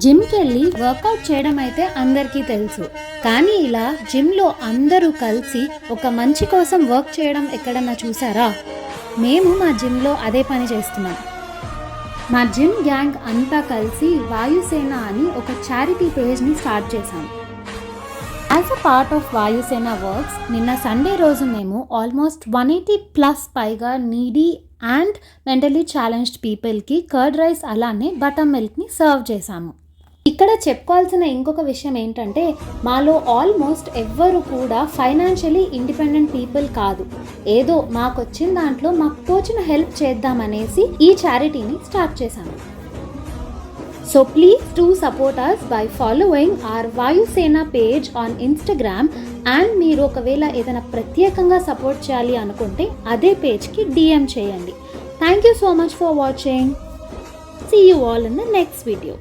జిమ్కి వెళ్ళి వర్కౌట్ చేయడం అయితే అందరికీ తెలుసు, కానీ ఇలా జిమ్లో అందరూ కలిసి ఒక మంచి కోసం వర్క్ చేయడం ఎక్కడన్నా చూసారా? మేము మా జిమ్లో అదే పని చేస్తున్నాం. మా జిమ్ గ్యాంగ్ అంతా కలిసి వాయుసేన అని ఒక చారిటీ పేజ్ని స్టార్ట్ చేశాం. యాజ్ అ పార్ట్ ఆఫ్ వాయుసేన వర్క్స్ నిన్న సండే రోజు మేము ఆల్మోస్ట్ 180+ పైగా నీడీ అండ్ మెంటలీ ఛాలెంజ్డ్ పీపుల్కి కర్డ్ రైస్ అలానే బటర్ మిల్క్ని సర్వ్ చేశాము. ఇక్కడ చెప్పుకోవాల్సిన ఇంకొక విషయం ఏంటంటే, మాలో ఆల్మోస్ట్ ఎవ్వరు కూడా ఫైనాన్షియలీ ఇండిపెండెంట్ పీపుల్ కాదు. ఏదో మాకు వచ్చిన దాంట్లో మాకు తోచిన హెల్ప్ చేద్దామనేసి ఈ చారిటీని స్టార్ట్ చేశాము. So please do support us by following our వాయుసేన పేజ్ ఆన్ ఇన్స్టాగ్రామ్. అండ్ మీరు ఒకవేళ ఏదైనా ప్రత్యేకంగా సపోర్ట్ చేయాలి అనుకుంటే అదే పేజ్కి DM చేయండి. Thank you so much for watching. See you all in the next video.